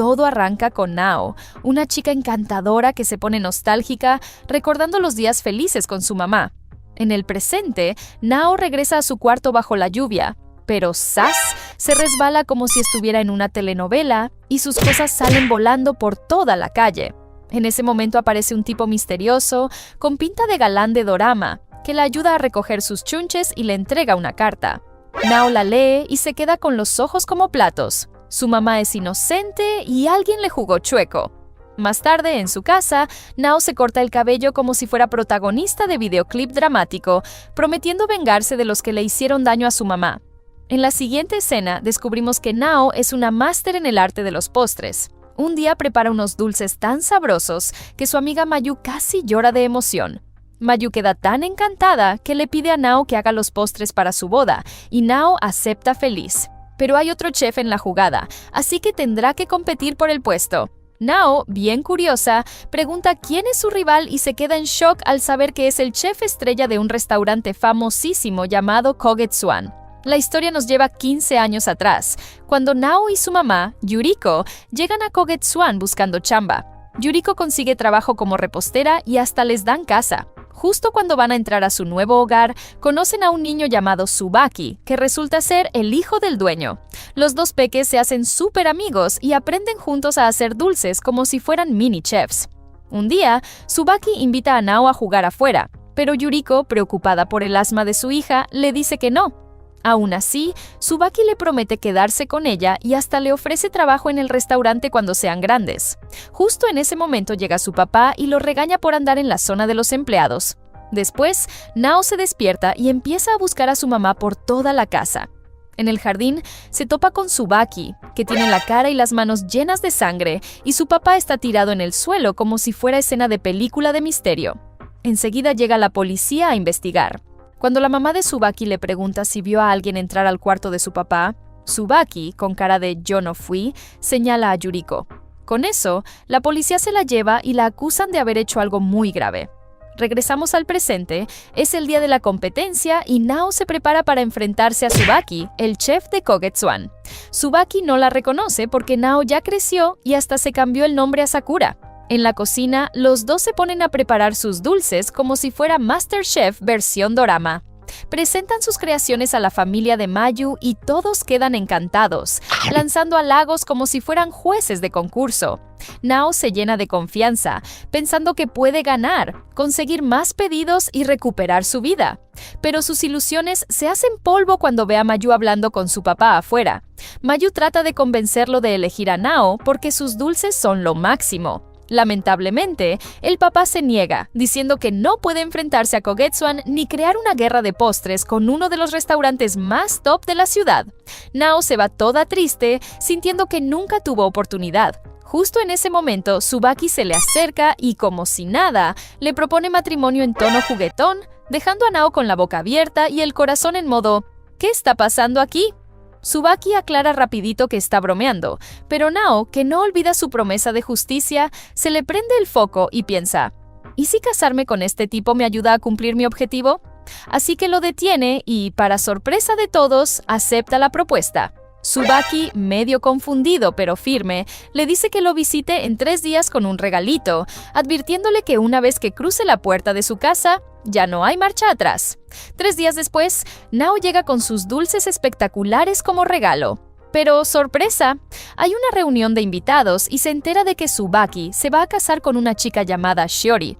todo arranca con Nao, una chica encantadora que se pone nostálgica recordando los días felices con su mamá. En el presente, Nao regresa a su cuarto bajo la lluvia, pero ¡zas! Se resbala como si estuviera en una telenovela y sus cosas salen volando por toda la calle. En ese momento aparece un tipo misterioso, con pinta de galán de dorama, que la ayuda a recoger sus chunches y le entrega una carta. Nao la lee y se queda con los ojos como platos. Su mamá es inocente y alguien le jugó chueco. Más tarde, en su casa, Nao se corta el cabello como si fuera protagonista de videoclip dramático, prometiendo vengarse de los que le hicieron daño a su mamá. En la siguiente escena, descubrimos que Nao es una máster en el arte de los postres. Un día prepara unos dulces tan sabrosos que su amiga Mayu casi llora de emoción. Mayu queda tan encantada que le pide a Nao que haga los postres para su boda, y Nao acepta feliz. Pero hay otro chef en la jugada, así que tendrá que competir por el puesto. Nao, bien curiosa, pregunta quién es su rival y se queda en shock al saber que es el chef estrella de un restaurante famosísimo llamado Kogetsuan. La historia nos lleva 15 años atrás, cuando Nao y su mamá, Yuriko, llegan a Kogetsuan buscando chamba. Yuriko consigue trabajo como repostera y hasta les dan casa. Justo cuando van a entrar a su nuevo hogar, conocen a un niño llamado Tsubaki, que resulta ser el hijo del dueño. Los dos peques se hacen súper amigos y aprenden juntos a hacer dulces como si fueran mini chefs. Un día, Tsubaki invita a Nao a jugar afuera, pero Yuriko, preocupada por el asma de su hija, le dice que no. Aún así, Tsubaki le promete quedarse con ella y hasta le ofrece trabajo en el restaurante cuando sean grandes. Justo en ese momento llega su papá y lo regaña por andar en la zona de los empleados. Después, Nao se despierta y empieza a buscar a su mamá por toda la casa. En el jardín, se topa con Tsubaki, que tiene la cara y las manos llenas de sangre, y su papá está tirado en el suelo como si fuera escena de película de misterio. Enseguida llega la policía a investigar. Cuando la mamá de Tsubaki le pregunta si vio a alguien entrar al cuarto de su papá, Tsubaki, con cara de "yo no fui", señala a Yuriko. Con eso, la policía se la lleva y la acusan de haber hecho algo muy grave. Regresamos al presente, es el día de la competencia y Nao se prepara para enfrentarse a Tsubaki, el chef de Kogetsuan. Tsubaki no la reconoce porque Nao ya creció y hasta se cambió el nombre a Sakura. En la cocina, los dos se ponen a preparar sus dulces como si fuera MasterChef versión dorama. Presentan sus creaciones a la familia de Mayu y todos quedan encantados, lanzando halagos como si fueran jueces de concurso. Nao se llena de confianza, pensando que puede ganar, conseguir más pedidos y recuperar su vida. Pero sus ilusiones se hacen polvo cuando ve a Mayu hablando con su papá afuera. Mayu trata de convencerlo de elegir a Nao porque sus dulces son lo máximo. Lamentablemente, el papá se niega, diciendo que no puede enfrentarse a Kogetsuan ni crear una guerra de postres con uno de los restaurantes más top de la ciudad. Nao se va toda triste, sintiendo que nunca tuvo oportunidad. Justo en ese momento, Tsubaki se le acerca y, como si nada, le propone matrimonio en tono juguetón, dejando a Nao con la boca abierta y el corazón en modo ¿qué está pasando aquí? Tsubaki aclara rapidito que está bromeando, pero Nao, que no olvida su promesa de justicia, se le prende el foco y piensa, ¿y si casarme con este tipo me ayuda a cumplir mi objetivo? Así que lo detiene y, para sorpresa de todos, acepta la propuesta. Tsubaki, medio confundido pero firme, le dice que lo visite en 3 días con un regalito, advirtiéndole que una vez que cruce la puerta de su casa, ya no hay marcha atrás. 3 días después, Nao llega con sus dulces espectaculares como regalo. Pero, sorpresa, hay una reunión de invitados y se entera de que Tsubaki se va a casar con una chica llamada Shiori.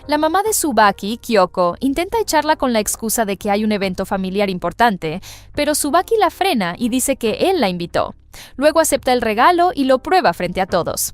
La mamá de Tsubaki, Kyoko, intenta echarla con la excusa de que hay un evento familiar importante, pero Tsubaki la frena y dice que él la invitó. Luego acepta el regalo y lo prueba frente a todos.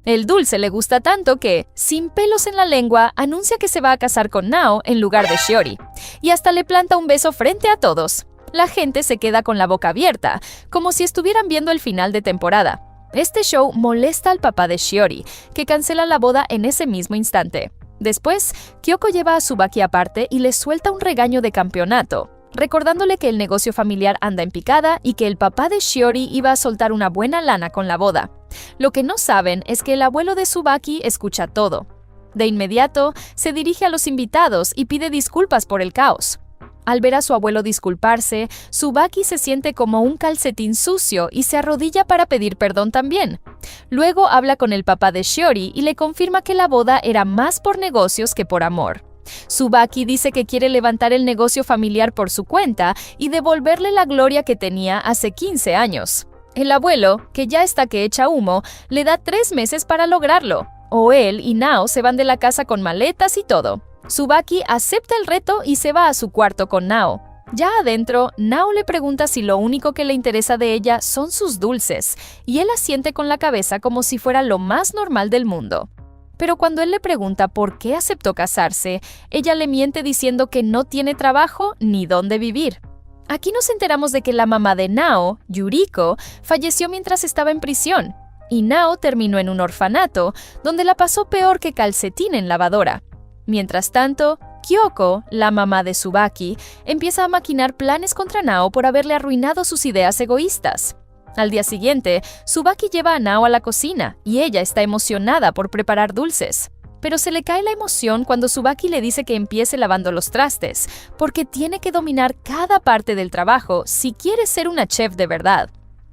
El dulce le gusta tanto que, sin pelos en la lengua, anuncia que se va a casar con Nao en lugar de Shiori, y hasta le planta un beso frente a todos. La gente se queda con la boca abierta, como si estuvieran viendo el final de temporada. Este show molesta al papá de Shiori, que cancela la boda en ese mismo instante. Después, Kyoko lleva a Tsubaki aparte y le suelta un regaño de campeonato, recordándole que el negocio familiar anda en picada y que el papá de Shiori iba a soltar una buena lana con la boda. Lo que no saben es que el abuelo de Tsubaki escucha todo. De inmediato, se dirige a los invitados y pide disculpas por el caos. Al ver a su abuelo disculparse, Tsubaki se siente como un calcetín sucio y se arrodilla para pedir perdón también. Luego habla con el papá de Shiori y le confirma que la boda era más por negocios que por amor. Tsubaki dice que quiere levantar el negocio familiar por su cuenta y devolverle la gloria que tenía hace 15 años. El abuelo, que ya está que echa humo, le da 3 meses para lograrlo. O él y Nao se van de la casa con maletas y todo. Tsubaki acepta el reto y se va a su cuarto con Nao. Ya adentro, Nao le pregunta si lo único que le interesa de ella son sus dulces, y él asiente con la cabeza como si fuera lo más normal del mundo. Pero cuando él le pregunta por qué aceptó casarse, ella le miente diciendo que no tiene trabajo ni dónde vivir. Aquí nos enteramos de que la mamá de Nao, Yuriko, falleció mientras estaba en prisión, y Nao terminó en un orfanato, donde la pasó peor que calcetín en lavadora. Mientras tanto, Kyoko, la mamá de Tsubaki, empieza a maquinar planes contra Nao por haberle arruinado sus ideas egoístas. Al día siguiente, Tsubaki lleva a Nao a la cocina y ella está emocionada por preparar dulces. Pero se le cae la emoción cuando Tsubaki le dice que empiece lavando los trastes, porque tiene que dominar cada parte del trabajo si quiere ser una chef de verdad.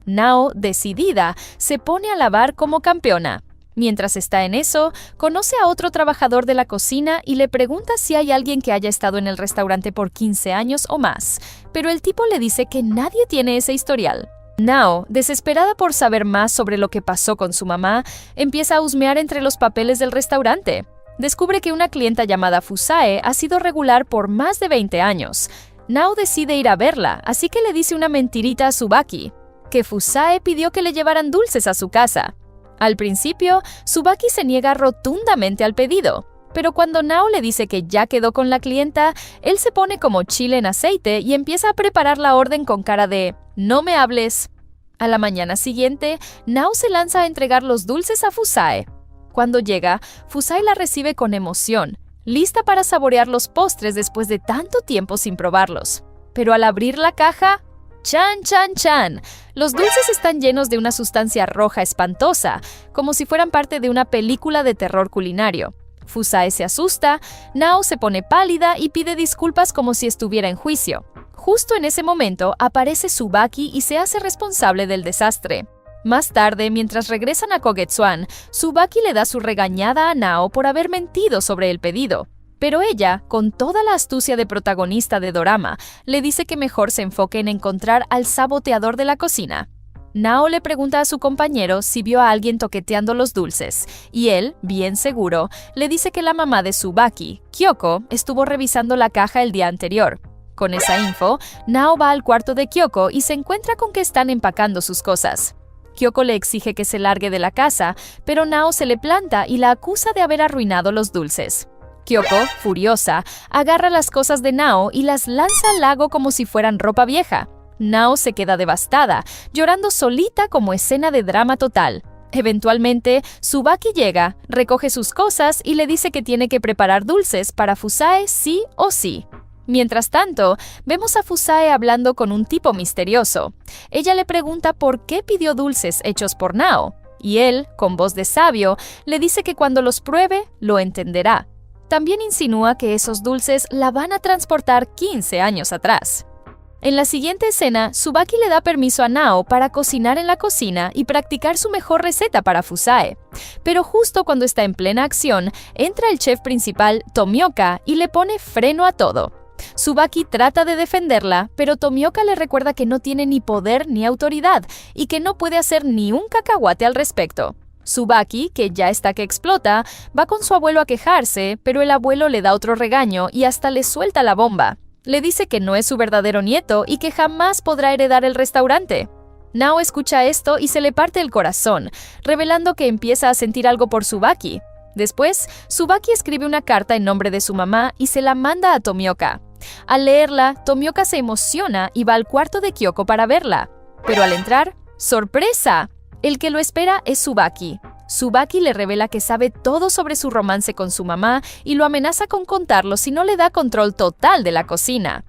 Nao, decidida, se pone a lavar como campeona. Mientras está en eso, conoce a otro trabajador de la cocina y le pregunta si hay alguien que haya estado en el restaurante por 15 años o más, pero el tipo le dice que nadie tiene ese historial. Nao, desesperada por saber más sobre lo que pasó con su mamá, empieza a husmear entre los papeles del restaurante. Descubre que una clienta llamada Fusae ha sido regular por más de 20 años. Nao decide ir a verla, así que le dice una mentirita a Tsubaki, que Fusae pidió que le llevaran dulces a su casa. Al principio, Tsubaki se niega rotundamente al pedido, pero cuando Nao le dice que ya quedó con la clienta, él se pone como chile en aceite y empieza a preparar la orden con cara de «no me hables». A la mañana siguiente, Nao se lanza a entregar los dulces a Fusae. Cuando llega, Fusae la recibe con emoción, lista para saborear los postres después de tanto tiempo sin probarlos. Pero al abrir la caja, ¡chan, chan, chan! Los dulces están llenos de una sustancia roja espantosa, como si fueran parte de una película de terror culinario. Fusae se asusta, Nao se pone pálida y pide disculpas como si estuviera en juicio. Justo en ese momento aparece Tsubaki y se hace responsable del desastre. Más tarde, mientras regresan a Kogetsuan, Tsubaki le da su regañada a Nao por haber mentido sobre el pedido. Pero ella, con toda la astucia de protagonista de dorama, le dice que mejor se enfoque en encontrar al saboteador de la cocina. Nao le pregunta a su compañero si vio a alguien toqueteando los dulces, y él, bien seguro, le dice que la mamá de Tsubaki, Kyoko, estuvo revisando la caja el día anterior. Con esa info, Nao va al cuarto de Kyoko y se encuentra con que están empacando sus cosas. Kyoko le exige que se largue de la casa, pero Nao se le planta y la acusa de haber arruinado los dulces. Kyoko, furiosa, agarra las cosas de Nao y las lanza al lago como si fueran ropa vieja. Nao se queda devastada, llorando solita como escena de drama total. Eventualmente, Tsubaki llega, recoge sus cosas y le dice que tiene que preparar dulces para Fusae sí o sí. Mientras tanto, vemos a Fusae hablando con un tipo misterioso. Ella le pregunta por qué pidió dulces hechos por Nao, y él, con voz de sabio, le dice que cuando los pruebe, lo entenderá. También insinúa que esos dulces la van a transportar 15 años atrás. En la siguiente escena, Tsubaki le da permiso a Nao para cocinar en la cocina y practicar su mejor receta para Fusae. Pero justo cuando está en plena acción, entra el chef principal, Tomioka, y le pone freno a todo. Tsubaki trata de defenderla, pero Tomioka le recuerda que no tiene ni poder ni autoridad y que no puede hacer ni un cacahuate al respecto. Tsubaki, que ya está que explota, va con su abuelo a quejarse, pero el abuelo le da otro regaño y hasta le suelta la bomba. Le dice que no es su verdadero nieto y que jamás podrá heredar el restaurante. Nao escucha esto y se le parte el corazón, revelando que empieza a sentir algo por Tsubaki. Después, Tsubaki escribe una carta en nombre de su mamá y se la manda a Tomioka. Al leerla, Tomioka se emociona y va al cuarto de Kyoko para verla. Pero al entrar, ¡sorpresa! El que lo espera es Tsubaki. Tsubaki le revela que sabe todo sobre su romance con su mamá y lo amenaza con contarlo si no le da control total de la cocina.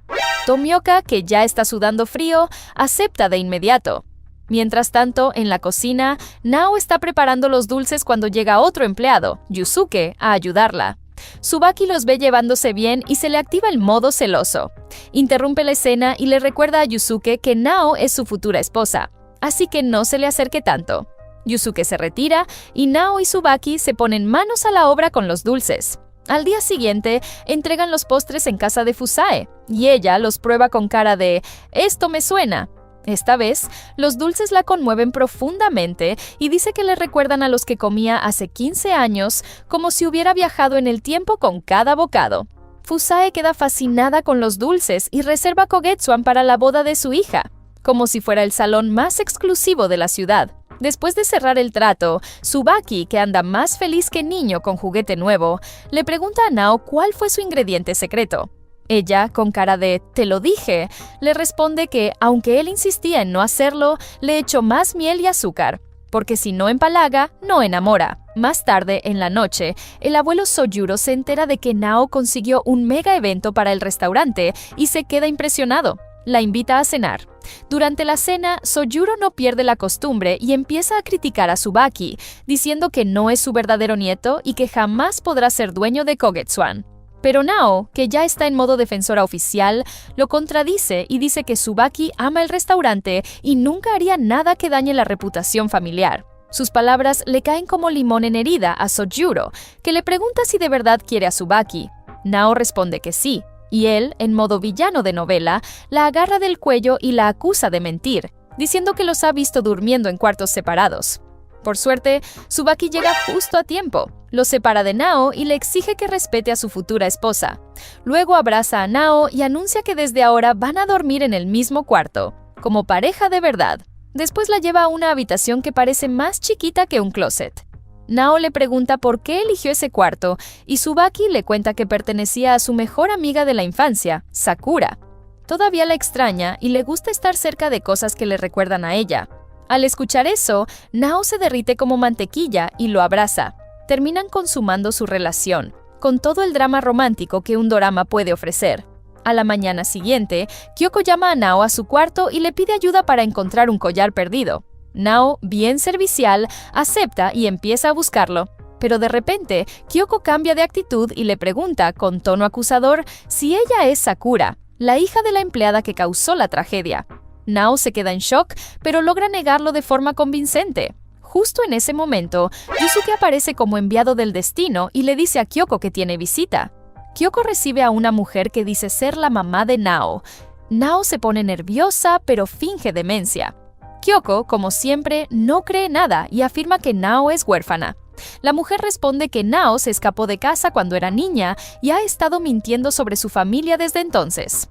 Tomioka, que ya está sudando frío, acepta de inmediato. Mientras tanto, en la cocina, Nao está preparando los dulces cuando llega otro empleado, Yusuke, a ayudarla. Tsubaki los ve llevándose bien y se le activa el modo celoso. Interrumpe la escena y le recuerda a Yusuke que Nao es su futura esposa, así que no se le acerque tanto. Yusuke se retira y Nao y Tsubaki se ponen manos a la obra con los dulces. Al día siguiente, entregan los postres en casa de Fusae, y ella los prueba con cara de «esto me suena». Esta vez, los dulces la conmueven profundamente y dice que le recuerdan a los que comía hace 15 años, como si hubiera viajado en el tiempo con cada bocado. Fusae queda fascinada con los dulces y reserva Kogetsuan para la boda de su hija, como si fuera el salón más exclusivo de la ciudad. Después de cerrar el trato, Tsubaki, que anda más feliz que niño con juguete nuevo, le pregunta a Nao cuál fue su ingrediente secreto. Ella, con cara de «te lo dije», le responde que, aunque él insistía en no hacerlo, le echó más miel y azúcar, porque si no empalaga, no enamora. Más tarde, en la noche, el abuelo Sojuro se entera de que Nao consiguió un mega evento para el restaurante y se queda impresionado. La invita a cenar. Durante la cena, Sojuro no pierde la costumbre y empieza a criticar a Tsubaki, diciendo que no es su verdadero nieto y que jamás podrá ser dueño de Kogetsuan. Pero Nao, que ya está en modo defensora oficial, lo contradice y dice que Tsubaki ama el restaurante y nunca haría nada que dañe la reputación familiar. Sus palabras le caen como limón en herida a Sojuro, que le pregunta si de verdad quiere a Tsubaki. Nao responde que sí, y él, en modo villano de novela, la agarra del cuello y la acusa de mentir, diciendo que los ha visto durmiendo en cuartos separados. Por suerte, Tsubaki llega justo a tiempo, lo separa de Nao y le exige que respete a su futura esposa. Luego abraza a Nao y anuncia que desde ahora van a dormir en el mismo cuarto, como pareja de verdad. Después la lleva a una habitación que parece más chiquita que un closet. Nao le pregunta por qué eligió ese cuarto y Tsubaki le cuenta que pertenecía a su mejor amiga de la infancia, Sakura. Todavía la extraña y le gusta estar cerca de cosas que le recuerdan a ella. Al escuchar eso, Nao se derrite como mantequilla y lo abraza. Terminan consumando su relación, con todo el drama romántico que un dorama puede ofrecer. A la mañana siguiente, Kyoko llama a Nao a su cuarto y le pide ayuda para encontrar un collar perdido. Nao, bien servicial, acepta y empieza a buscarlo. Pero de repente, Kyoko cambia de actitud y le pregunta, con tono acusador, si ella es Sakura, la hija de la empleada que causó la tragedia. Nao se queda en shock, pero logra negarlo de forma convincente. Justo en ese momento, Yusuke aparece como enviado del destino y le dice a Kyoko que tiene visita. Kyoko recibe a una mujer que dice ser la mamá de Nao. Nao se pone nerviosa, pero finge demencia. Kyoko, como siempre, no cree nada y afirma que Nao es huérfana. La mujer responde que Nao se escapó de casa cuando era niña y ha estado mintiendo sobre su familia desde entonces.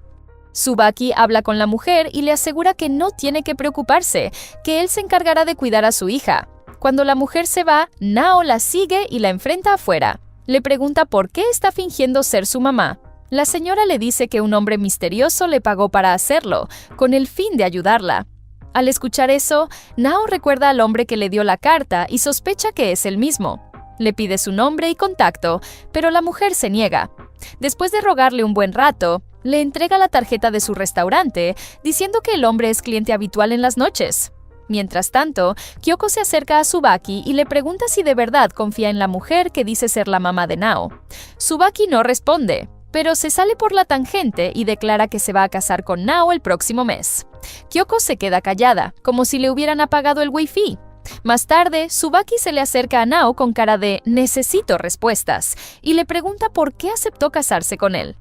Tsubaki habla con la mujer y le asegura que no tiene que preocuparse, que él se encargará de cuidar a su hija. Cuando la mujer se va, Nao la sigue y la enfrenta afuera. Le pregunta por qué está fingiendo ser su mamá. La señora le dice que un hombre misterioso le pagó para hacerlo, con el fin de ayudarla. Al escuchar eso, Nao recuerda al hombre que le dio la carta y sospecha que es el mismo. Le pide su nombre y contacto, pero la mujer se niega. Después de rogarle un buen rato, le entrega la tarjeta de su restaurante, diciendo que el hombre es cliente habitual en las noches. Mientras tanto, Kyoko se acerca a Tsubaki y le pregunta si de verdad confía en la mujer que dice ser la mamá de Nao. Tsubaki no responde, pero se sale por la tangente y declara que se va a casar con Nao el próximo mes. Kyoko se queda callada, como si le hubieran apagado el wifi. Más tarde, Tsubaki se le acerca a Nao con cara de «necesito respuestas» y le pregunta por qué aceptó casarse con él.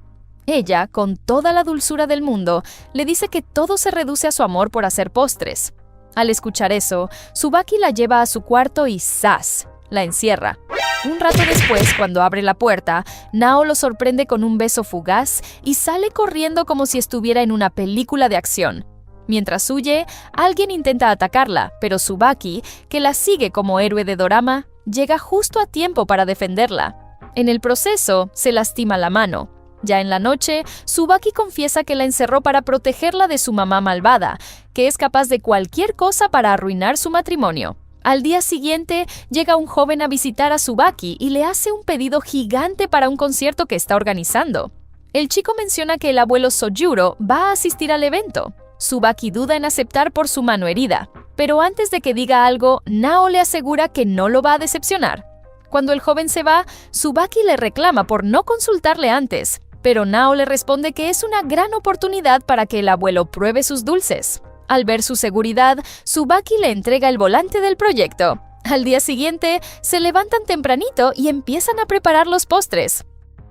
Ella, con toda la dulzura del mundo, le dice que todo se reduce a su amor por hacer postres. Al escuchar eso, Tsubaki la lleva a su cuarto y ¡zas!, la encierra. Un rato después, cuando abre la puerta, Nao lo sorprende con un beso fugaz y sale corriendo como si estuviera en una película de acción. Mientras huye, alguien intenta atacarla, pero Tsubaki, que la sigue como héroe de dorama, llega justo a tiempo para defenderla. En el proceso, se lastima la mano. Ya en la noche, Tsubaki confiesa que la encerró para protegerla de su mamá malvada, que es capaz de cualquier cosa para arruinar su matrimonio. Al día siguiente, llega un joven a visitar a Tsubaki y le hace un pedido gigante para un concierto que está organizando. El chico menciona que el abuelo Sojuro va a asistir al evento. Tsubaki duda en aceptar por su mano herida, pero antes de que diga algo, Nao le asegura que no lo va a decepcionar. Cuando el joven se va, Tsubaki le reclama por no consultarle antes, pero Nao le responde que es una gran oportunidad para que el abuelo pruebe sus dulces. Al ver su seguridad, Tsubaki le entrega el volante del proyecto. Al día siguiente, se levantan tempranito y empiezan a preparar los postres.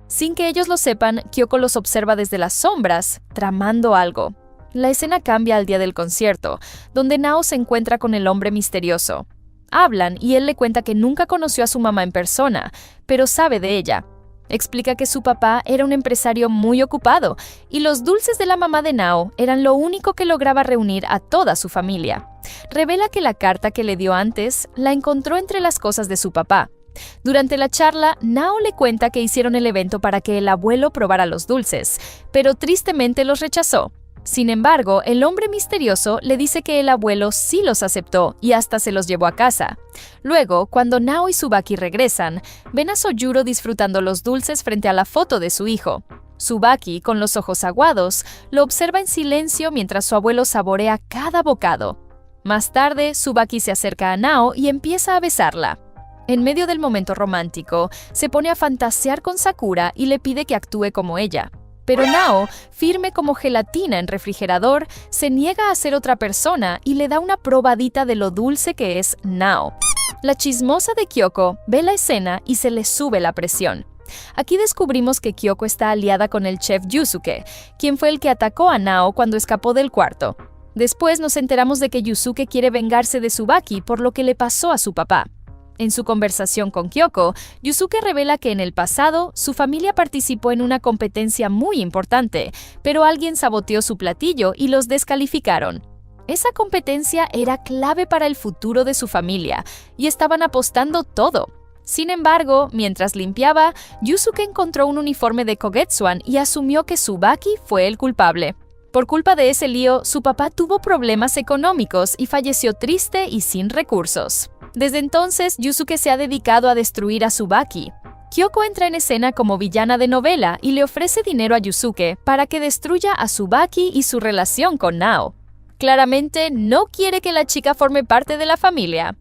Sin que ellos lo sepan, Kyoko los observa desde las sombras, tramando algo. La escena cambia al día del concierto, donde Nao se encuentra con el hombre misterioso. Hablan y él le cuenta que nunca conoció a su mamá en persona, pero sabe de ella. Explica que su papá era un empresario muy ocupado y los dulces de la mamá de Nao eran lo único que lograba reunir a toda su familia. Revela que la carta que le dio antes la encontró entre las cosas de su papá. Durante la charla, Nao le cuenta que hicieron el evento para que el abuelo probara los dulces, pero tristemente los rechazó. Sin embargo, el hombre misterioso le dice que el abuelo sí los aceptó y hasta se los llevó a casa. Luego, cuando Nao y Tsubaki regresan, ven a Sojuro disfrutando los dulces frente a la foto de su hijo. Tsubaki, con los ojos aguados, lo observa en silencio mientras su abuelo saborea cada bocado. Más tarde, Tsubaki se acerca a Nao y empieza a besarla. En medio del momento romántico, se pone a fantasear con Sakura y le pide que actúe como ella. Pero Nao, firme como gelatina en refrigerador, se niega a ser otra persona y le da una probadita de lo dulce que es Nao. La chismosa de Kyoko ve la escena y se le sube la presión. Aquí descubrimos que Kyoko está aliada con el chef Yusuke, quien fue el que atacó a Nao cuando escapó del cuarto. Después nos enteramos de que Yusuke quiere vengarse de Tsubaki por lo que le pasó a su papá. En su conversación con Kyoko, Yusuke revela que en el pasado su familia participó en una competencia muy importante, pero alguien saboteó su platillo y los descalificaron. Esa competencia era clave para el futuro de su familia y estaban apostando todo. Sin embargo, mientras limpiaba, Yusuke encontró un uniforme de Kogetsuan y asumió que Tsubaki fue el culpable. Por culpa de ese lío, su papá tuvo problemas económicos y falleció triste y sin recursos. Desde entonces, Yusuke se ha dedicado a destruir a Tsubaki. Kyoko entra en escena como villana de novela y le ofrece dinero a Yusuke para que destruya a Tsubaki y su relación con Nao. Claramente, no quiere que la chica forme parte de la familia.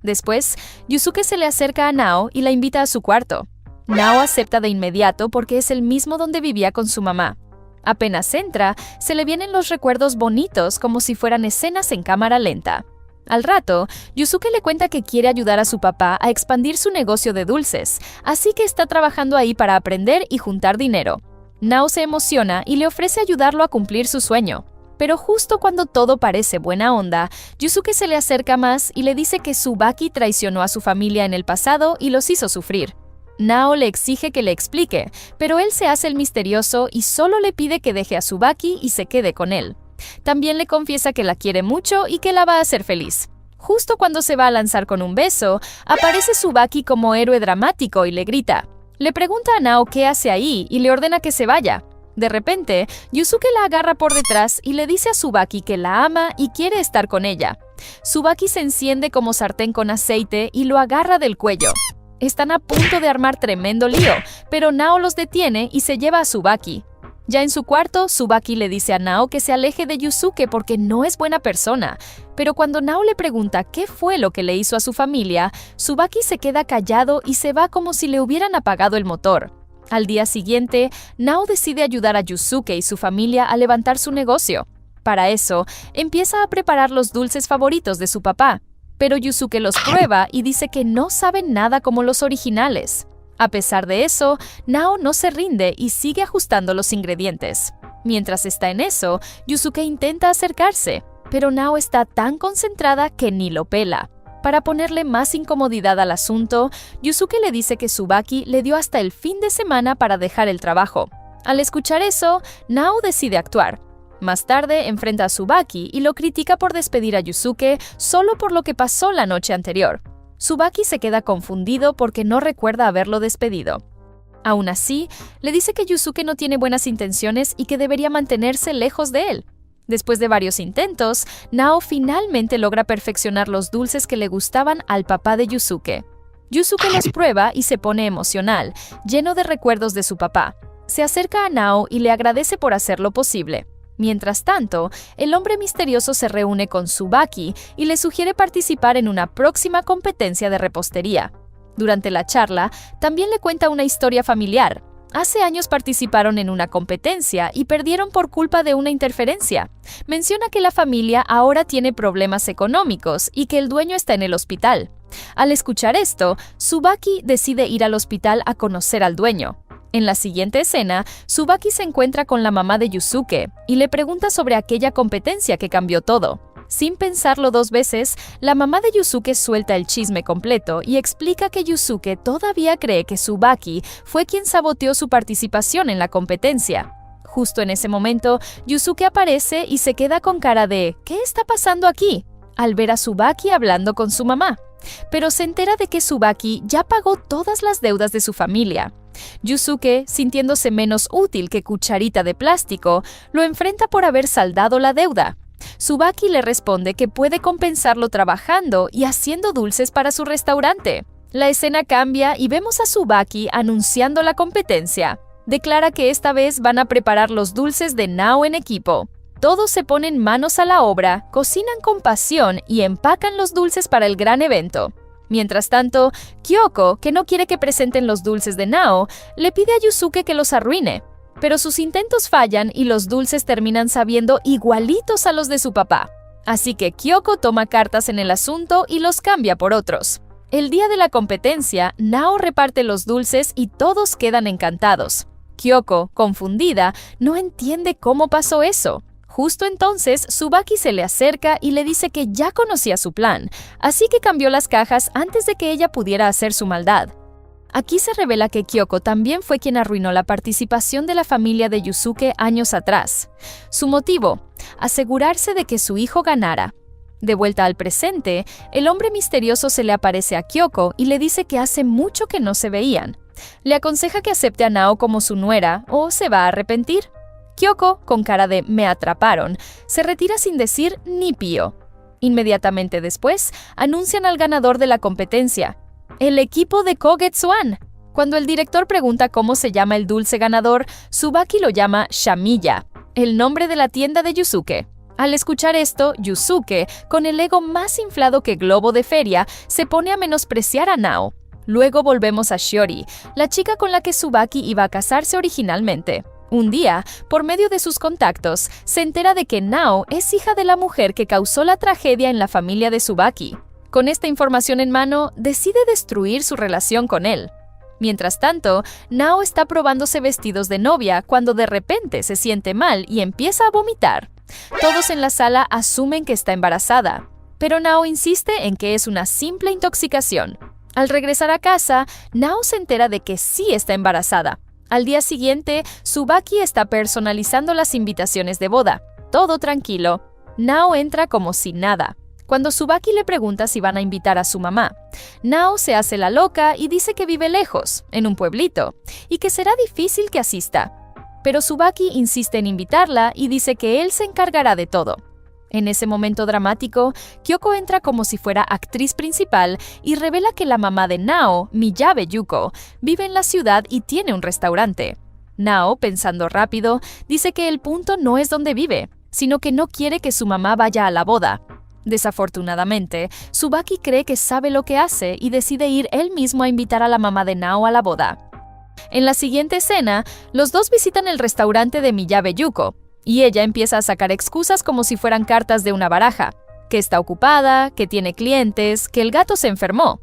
Después, Yusuke se le acerca a Nao y la invita a su cuarto. Nao acepta de inmediato porque es el mismo donde vivía con su mamá. Apenas entra, se le vienen los recuerdos bonitos como si fueran escenas en cámara lenta. Al rato, Yusuke le cuenta que quiere ayudar a su papá a expandir su negocio de dulces, así que está trabajando ahí para aprender y juntar dinero. Nao se emociona y le ofrece ayudarlo a cumplir su sueño. Pero justo cuando todo parece buena onda, Yusuke se le acerca más y le dice que Tsubaki traicionó a su familia en el pasado y los hizo sufrir. Nao le exige que le explique, pero él se hace el misterioso y solo le pide que deje a Tsubaki y se quede con él. También le confiesa que la quiere mucho y que la va a hacer feliz. Justo cuando se va a lanzar con un beso, aparece Tsubaki como héroe dramático y le grita. Le pregunta a Nao qué hace ahí y le ordena que se vaya. De repente, Yusuke la agarra por detrás y le dice a Tsubaki que la ama y quiere estar con ella. Tsubaki se enciende como sartén con aceite y lo agarra del cuello. Están a punto de armar tremendo lío, pero Nao los detiene y se lleva a Tsubaki. Ya en su cuarto, Tsubaki le dice a Nao que se aleje de Yusuke porque no es buena persona. Pero cuando Nao le pregunta qué fue lo que le hizo a su familia, Tsubaki se queda callado y se va como si le hubieran apagado el motor. Al día siguiente, Nao decide ayudar a Yusuke y su familia a levantar su negocio. Para eso, empieza a preparar los dulces favoritos de su papá. Pero Yusuke los prueba y dice que no saben nada como los originales. A pesar de eso, Nao no se rinde y sigue ajustando los ingredientes. Mientras está en eso, Yusuke intenta acercarse, pero Nao está tan concentrada que ni lo pela. Para ponerle más incomodidad al asunto, Yusuke le dice que Tsubaki le dio hasta el fin de semana para dejar el trabajo. Al escuchar eso, Nao decide actuar. Más tarde enfrenta a Tsubaki y lo critica por despedir a Yusuke solo por lo que pasó la noche anterior. Tsubaki se queda confundido porque no recuerda haberlo despedido. Aún así, le dice que Yusuke no tiene buenas intenciones y que debería mantenerse lejos de él. Después de varios intentos, Nao finalmente logra perfeccionar los dulces que le gustaban al papá de Yusuke. Yusuke los prueba y se pone emocional, lleno de recuerdos de su papá. Se acerca a Nao y le agradece por hacerlo posible. Mientras tanto, el hombre misterioso se reúne con Tsubaki y le sugiere participar en una próxima competencia de repostería. Durante la charla, también le cuenta una historia familiar. Hace años participaron en una competencia y perdieron por culpa de una interferencia. Menciona que la familia ahora tiene problemas económicos y que el dueño está en el hospital. Al escuchar esto, Tsubaki decide ir al hospital a conocer al dueño. En la siguiente escena, Tsubaki se encuentra con la mamá de Yusuke y le pregunta sobre aquella competencia que cambió todo. Sin pensarlo dos veces, la mamá de Yusuke suelta el chisme completo y explica que Yusuke todavía cree que Tsubaki fue quien saboteó su participación en la competencia. Justo en ese momento, Yusuke aparece y se queda con cara de ¿qué está pasando aquí?, al ver a Tsubaki hablando con su mamá. Pero se entera de que Tsubaki ya pagó todas las deudas de su familia. Yusuke, sintiéndose menos útil que cucharita de plástico, lo enfrenta por haber saldado la deuda. Tsubaki le responde que puede compensarlo trabajando y haciendo dulces para su restaurante. La escena cambia y vemos a Tsubaki anunciando la competencia. Declara que esta vez van a preparar los dulces de Nao en equipo. Todos se ponen manos a la obra, cocinan con pasión y empacan los dulces para el gran evento. Mientras tanto, Kyoko, que no quiere que presenten los dulces de Nao, le pide a Yusuke que los arruine. Pero sus intentos fallan y los dulces terminan sabiendo igualitos a los de su papá. Así que Kyoko toma cartas en el asunto y los cambia por otros. El día de la competencia, Nao reparte los dulces y todos quedan encantados. Kyoko, confundida, no entiende cómo pasó eso. Justo entonces, Tsubaki se le acerca y le dice que ya conocía su plan, así que cambió las cajas antes de que ella pudiera hacer su maldad. Aquí se revela que Kyoko también fue quien arruinó la participación de la familia de Yusuke años atrás. Su motivo: asegurarse de que su hijo ganara. De vuelta al presente, el hombre misterioso se le aparece a Kyoko y le dice que hace mucho que no se veían. Le aconseja que acepte a Nao como su nuera o se va a arrepentir. Kyoko, con cara de «me atraparon», se retira sin decir ni pío. Inmediatamente después, anuncian al ganador de la competencia: el equipo de Kogetsuan. Cuando el director pregunta cómo se llama el dulce ganador, Tsubaki lo llama Shamiya, el nombre de la tienda de Yusuke. Al escuchar esto, Yusuke, con el ego más inflado que globo de feria, se pone a menospreciar a Nao. Luego volvemos a Shiori, la chica con la que Tsubaki iba a casarse originalmente. Un día, por medio de sus contactos, se entera de que Nao es hija de la mujer que causó la tragedia en la familia de Tsubaki. Con esta información en mano, decide destruir su relación con él. Mientras tanto, Nao está probándose vestidos de novia cuando de repente se siente mal y empieza a vomitar. Todos en la sala asumen que está embarazada, pero Nao insiste en que es una simple intoxicación. Al regresar a casa, Nao se entera de que sí está embarazada. Al día siguiente, Tsubaki está personalizando las invitaciones de boda. Todo tranquilo. Nao entra como si nada. Cuando Tsubaki le pregunta si van a invitar a su mamá, Nao se hace la loca y dice que vive lejos, en un pueblito, y que será difícil que asista. Pero Tsubaki insiste en invitarla y dice que él se encargará de todo. En ese momento dramático, Kyoko entra como si fuera actriz principal y revela que la mamá de Nao, Miyabe Yuko, vive en la ciudad y tiene un restaurante. Nao, pensando rápido, dice que el punto no es donde vive, sino que no quiere que su mamá vaya a la boda. Desafortunadamente, Tsubaki cree que sabe lo que hace y decide ir él mismo a invitar a la mamá de Nao a la boda. En la siguiente escena, los dos visitan el restaurante de Miyabe Yuko, y ella empieza a sacar excusas como si fueran cartas de una baraja, que está ocupada, que tiene clientes, que el gato se enfermó.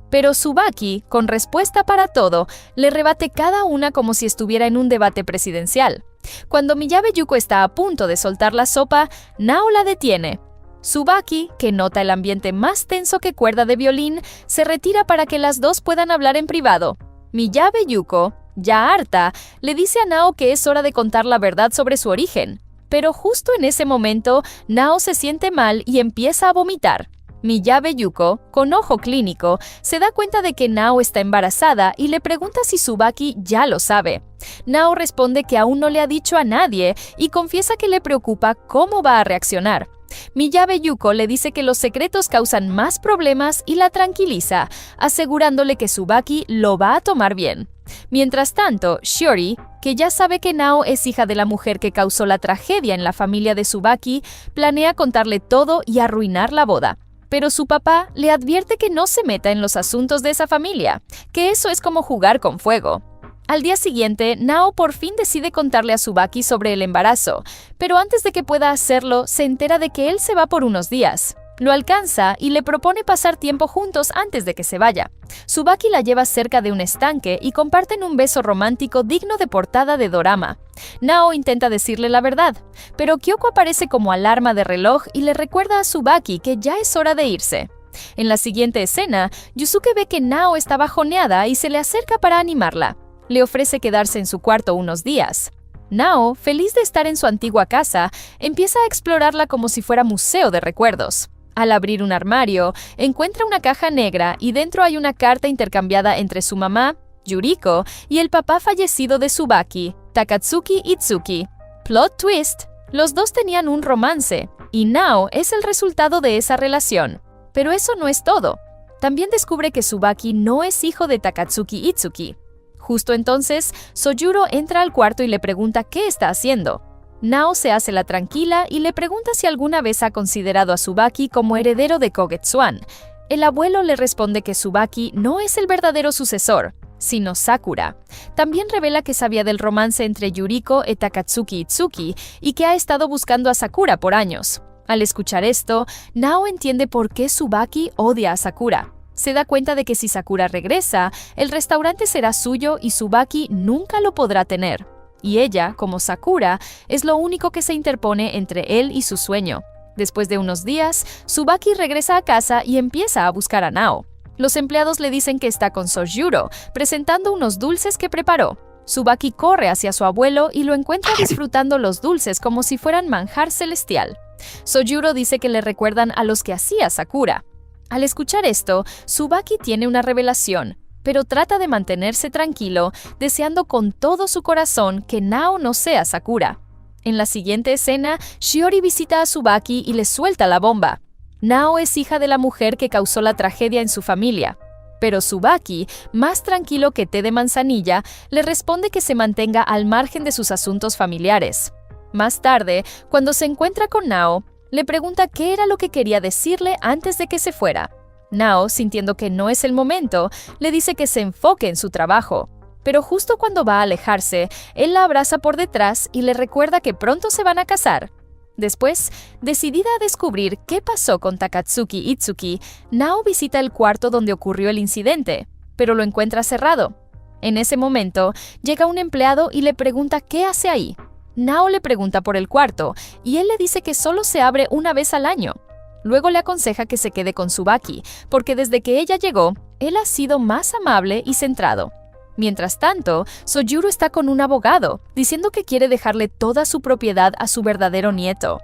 Pero Tsubaki, con respuesta para todo, le rebate cada una como si estuviera en un debate presidencial. Cuando Miyabe Yuko está a punto de soltar la sopa, Nao la detiene. Tsubaki, que nota el ambiente más tenso que cuerda de violín, se retira para que las dos puedan hablar en privado. Miyabe Yuko, ya harta, le dice a Nao que es hora de contar la verdad sobre su origen. Pero justo en ese momento, Nao se siente mal y empieza a vomitar. Miyabe Yuko, con ojo clínico, se da cuenta de que Nao está embarazada y le pregunta si Tsubaki ya lo sabe. Nao responde que aún no le ha dicho a nadie y confiesa que le preocupa cómo va a reaccionar. Miyabe Yuko le dice que los secretos causan más problemas y la tranquiliza, asegurándole que Tsubaki lo va a tomar bien. Mientras tanto, Shiori, que ya sabe que Nao es hija de la mujer que causó la tragedia en la familia de Tsubaki, planea contarle todo y arruinar la boda. pero su papá le advierte que no se meta en los asuntos de esa familia, que eso es como jugar con fuego. Al día siguiente, Nao por fin decide contarle a Tsubaki sobre el embarazo, pero antes de que pueda hacerlo, se entera de que él se va por unos días. Lo alcanza y le propone pasar tiempo juntos antes de que se vaya. Tsubaki la lleva cerca de un estanque y comparten un beso romántico digno de portada de dorama. Nao intenta decirle la verdad, pero Kyoko aparece como alarma de reloj y le recuerda a Tsubaki que ya es hora de irse. En la siguiente escena, Yusuke ve que Nao está bajoneada y se le acerca para animarla. Le ofrece quedarse en su cuarto unos días. Nao, feliz de estar en su antigua casa, empieza a explorarla como si fuera museo de recuerdos. Al abrir un armario, encuentra una caja negra y dentro hay una carta intercambiada entre su mamá, Yuriko, y el papá fallecido de Tsubaki, Takatsuki Itsuki. Plot twist: los dos tenían un romance, y Nao es el resultado de esa relación. Pero eso no es todo. También descubre que Tsubaki no es hijo de Takatsuki Itsuki. Justo entonces, Sojuro entra al cuarto y le pregunta qué está haciendo. Nao se hace la tranquila y le pregunta si alguna vez ha considerado a Tsubaki como heredero de Kogetsuan. El abuelo le responde que Tsubaki no es el verdadero sucesor, sino Sakura. También revela que sabía del romance entre Yuriko y Takatsuki Itsuki y que ha estado buscando a Sakura por años. Al escuchar esto, Nao entiende por qué Tsubaki odia a Sakura. Se da cuenta de que si Sakura regresa, el restaurante será suyo y Tsubaki nunca lo podrá tener. Y ella, como Sakura, es lo único que se interpone entre él y su sueño. Después de unos días, Tsubaki regresa a casa y empieza a buscar a Nao. Los empleados le dicen que está con Sojuro, presentando unos dulces que preparó. Tsubaki corre hacia su abuelo y lo encuentra disfrutando los dulces como si fueran manjar celestial. Sojuro dice que le recuerdan a los que hacía Sakura. Al escuchar esto, Tsubaki tiene una revelación, pero trata de mantenerse tranquilo, deseando con todo su corazón que Nao no sea Sakura. En la siguiente escena, Shiori visita a Tsubaki y le suelta la bomba. Nao es hija de la mujer que causó la tragedia en su familia. Pero Tsubaki, más tranquilo que té de manzanilla, le responde que se mantenga al margen de sus asuntos familiares. Más tarde, cuando se encuentra con Nao, le pregunta qué era lo que quería decirle antes de que se fuera. Nao, sintiendo que no es el momento, le dice que se enfoque en su trabajo. Pero justo cuando va a alejarse, él la abraza por detrás y le recuerda que pronto se van a casar. Después, decidida a descubrir qué pasó con Takatsuki Itsuki, Nao visita el cuarto donde ocurrió el incidente, pero lo encuentra cerrado. En ese momento, llega un empleado y le pregunta qué hace ahí. Nao le pregunta por el cuarto, y él le dice que solo se abre una vez al año. Luego le aconseja que se quede con Tsubaki, porque desde que ella llegó, él ha sido más amable y centrado. Mientras tanto, Sojuro está con un abogado, diciendo que quiere dejarle toda su propiedad a su verdadero nieto.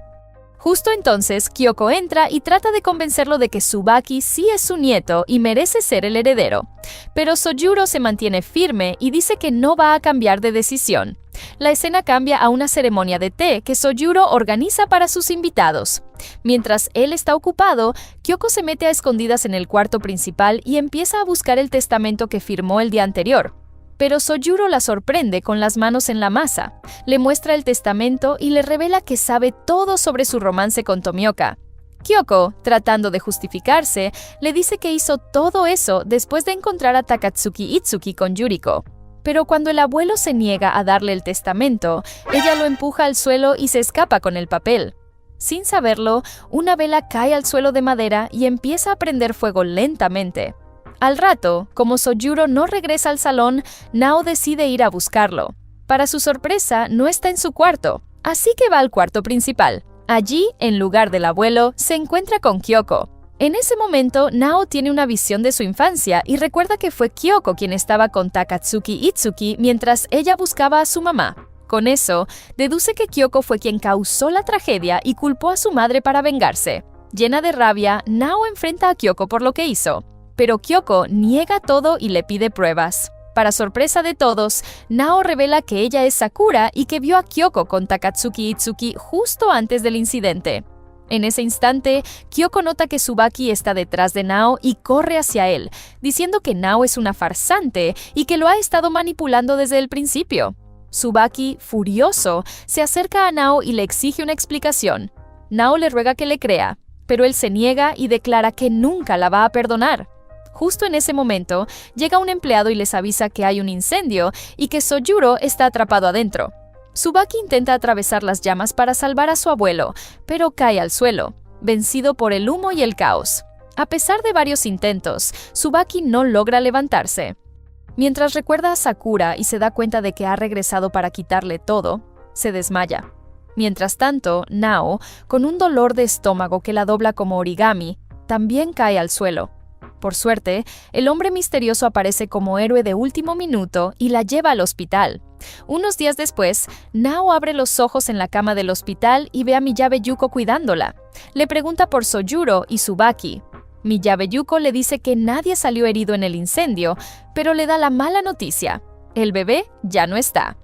Justo entonces, Kyoko entra y trata de convencerlo de que Tsubaki sí es su nieto y merece ser el heredero. Pero Sojuro se mantiene firme y dice que no va a cambiar de decisión. La escena cambia a una ceremonia de té que Sojuro organiza para sus invitados. Mientras él está ocupado, Kyoko se mete a escondidas en el cuarto principal y empieza a buscar el testamento que firmó el día anterior. Pero Sojuro la sorprende con las manos en la masa. Le muestra el testamento y le revela que sabe todo sobre su romance con Tomioka. Kyoko, tratando de justificarse, le dice que hizo todo eso después de encontrar a Takatsuki Itsuki con Yuriko. Pero cuando el abuelo se niega a darle el testamento, ella lo empuja al suelo y se escapa con el papel. Sin saberlo, una vela cae al suelo de madera y empieza a prender fuego lentamente. Al rato, como Sojuro no regresa al salón, Nao decide ir a buscarlo. Para su sorpresa, no está en su cuarto, así que va al cuarto principal. Allí, en lugar del abuelo, se encuentra con Kyoko. En ese momento, Nao tiene una visión de su infancia y recuerda que fue Kyoko quien estaba con Takatsuki Itsuki mientras ella buscaba a su mamá. Con eso, deduce que Kyoko fue quien causó la tragedia y culpó a su madre para vengarse. Llena de rabia, Nao enfrenta a Kyoko por lo que hizo. Pero Kyoko niega todo y le pide pruebas. Para sorpresa de todos, Nao revela que ella es Sakura y que vio a Kyoko con Takatsuki Itsuki justo antes del incidente. En ese instante, Kyoko nota que Tsubaki está detrás de Nao y corre hacia él, diciendo que Nao es una farsante y que lo ha estado manipulando desde el principio. Tsubaki, furioso, se acerca a Nao y le exige una explicación. Nao le ruega que le crea, pero él se niega y declara que nunca la va a perdonar. Justo en ese momento, llega un empleado y les avisa que hay un incendio y que Sojuro está atrapado adentro. Tsubaki intenta atravesar las llamas para salvar a su abuelo, pero cae al suelo, vencido por el humo y el caos. A pesar de varios intentos, Tsubaki no logra levantarse. Mientras recuerda a Sakura y se da cuenta de que ha regresado para quitarle todo, se desmaya. Mientras tanto, Nao, con un dolor de estómago que la dobla como origami, también cae al suelo. Por suerte, el hombre misterioso aparece como héroe de último minuto y la lleva al hospital. Unos días después, Nao abre los ojos en la cama del hospital y ve a Miyabe Yuko cuidándola. Le pregunta por Sojuro y Tsubaki. Miyabe Yuko le dice que nadie salió herido en el incendio, pero le da la mala noticia: el bebé ya no está.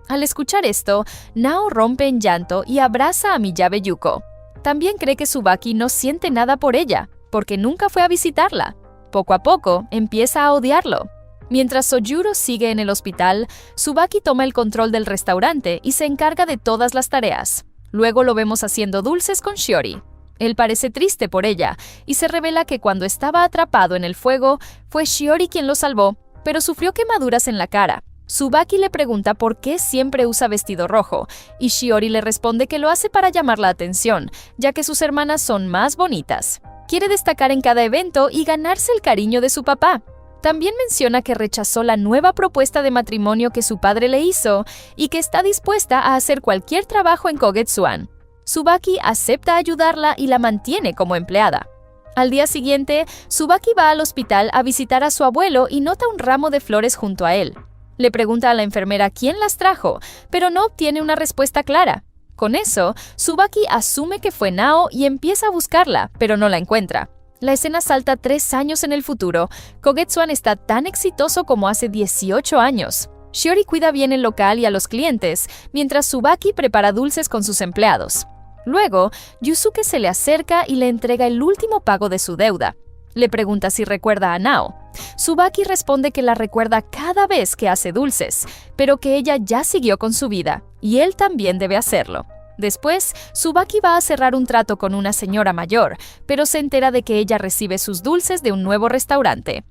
Al escuchar esto, Nao rompe en llanto y abraza a Miyabe Yuko. También cree que Tsubaki no siente nada por ella, porque nunca fue a visitarla. Poco a poco, empieza a odiarlo. Mientras Sojuro sigue en el hospital, Tsubaki toma el control del restaurante y se encarga de todas las tareas. Luego lo vemos haciendo dulces con Shiori. Él parece triste por ella y se revela que cuando estaba atrapado en el fuego, fue Shiori quien lo salvó, pero sufrió quemaduras en la cara. Tsubaki le pregunta por qué siempre usa vestido rojo, y Shiori le responde que lo hace para llamar la atención, ya que sus hermanas son más bonitas. Quiere destacar en cada evento y ganarse el cariño de su papá. También menciona que rechazó la nueva propuesta de matrimonio que su padre le hizo y que está dispuesta a hacer cualquier trabajo en Kogetsuan. Tsubaki acepta ayudarla y la mantiene como empleada. Al día siguiente, Tsubaki va al hospital a visitar a su abuelo y nota un ramo de flores junto a él. Le pregunta a la enfermera quién las trajo, pero no obtiene una respuesta clara. Con eso, Tsubaki asume que fue Nao y empieza a buscarla, pero no la encuentra. La escena salta 3 años en el futuro. Kogetsuan está tan exitoso como hace 18 años. Shiori cuida bien el local y a los clientes, mientras Tsubaki prepara dulces con sus empleados. Luego, Yusuke se le acerca y le entrega el último pago de su deuda. Le pregunta si recuerda a Nao. Tsubaki responde que la recuerda cada vez que hace dulces, pero que ella ya siguió con su vida, y él también debe hacerlo. Después, Tsubaki va a cerrar un trato con una señora mayor, pero se entera de que ella recibe sus dulces de un nuevo restaurante.